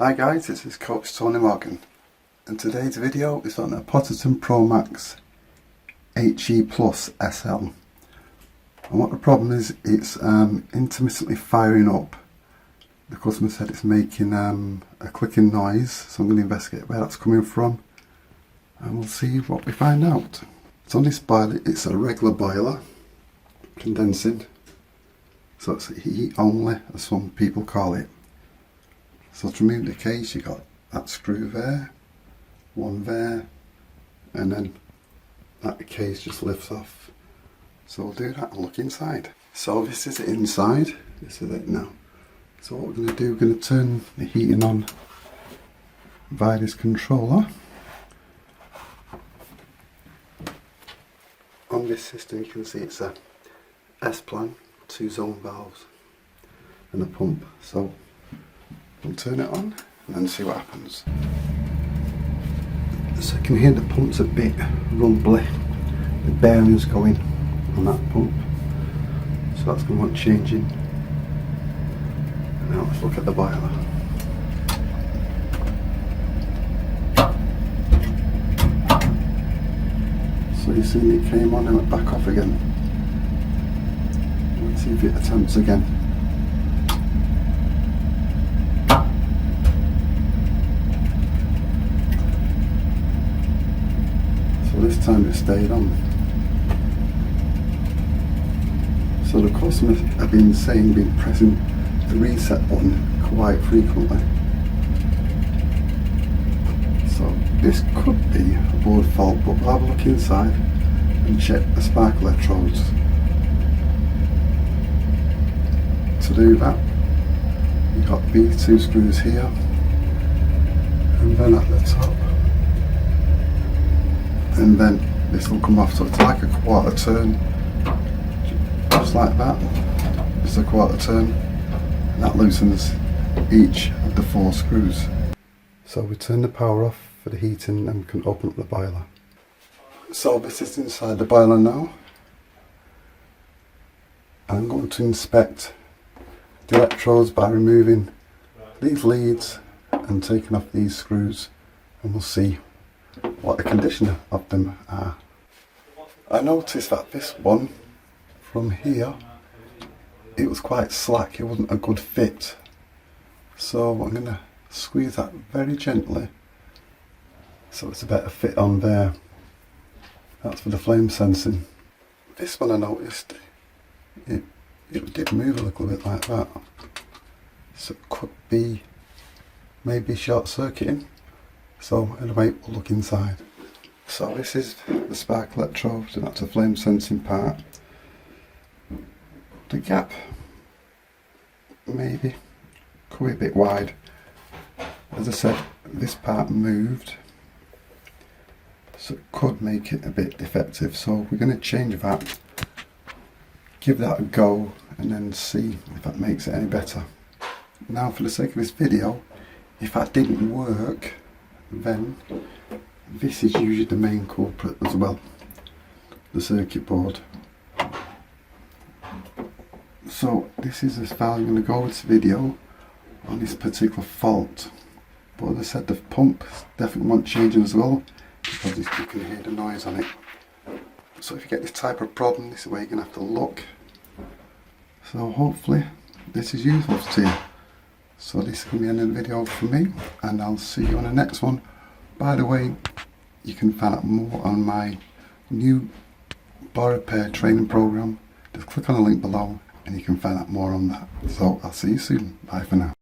Hi guys, this is Coach Tony Morgan, and today's video is on a Potterton Promax HE Plus SL. And what the problem is, it's intermittently firing up. The customer said it's making a clicking noise, so I'm going to investigate where that's coming from, and we'll see what we find out. So on this boiler, it's a regular boiler, condensing, so it's heat only, as some people call it. So to remove the case, you got that screw there, one there, and then that case just lifts off. So we'll do that and look inside. So this is it inside, this is it now. So what we're going to do, we're going to turn the heating on via this controller. On this system you can see it's a S-plan, 2 zone valves and a pump. So we'll turn it on and then see what happens. So you can hear the pump's a bit rumbly. The bearing's going on that pump, so that's going to want changing. And now let's look at the boiler. So you see it came on and went back off again. Let's see if it attempts again. This time it stayed on. So the customers have been saying, been pressing the reset button quite frequently. So this could be a board fault, but we'll have a look inside and check the spark electrodes. To do that, you've got these 2 screws here, and then at the top. And then this will come off, so it's like a quarter turn, just like that. It's a quarter turn, and that loosens each of the 4 screws. So we turn the power off for the heating and we can open up the boiler. So this is inside the boiler now. I'm going to inspect the electrodes by removing these leads and taking off these screws, and we'll see what the condition of them are. I noticed that this one from here, it was quite slack, it wasn't a good fit. So I'm going to squeeze that very gently so it's a better fit on there. That's for the flame sensing. This one I noticed, it did move a little bit like that. So it could be maybe short circuiting. So anyway, we'll look inside. So this is the spark electrode, and that's the flame sensing part. The gap maybe could be a bit wide. As I said, this part moved, so it could make it a bit defective. So we're going to change that, give that a go, and then see if that makes it any better. Now for the sake of this video, if that didn't work, then this is usually the main culprit as well, the circuit board. So this is as far as I'm going to go with this video on this particular fault. But as I said, the pump definitely wants changing as well, because you can hear the noise on it. So if you get this type of problem, this is where you're going to have to look. So hopefully this is useful to you. So this is going to be the end of the video for me, and I'll see you on the next one. By the way, you can find out more on my new bar repair training program. Just click on the link below and you can find out more on that. So I'll see you soon. Bye for now.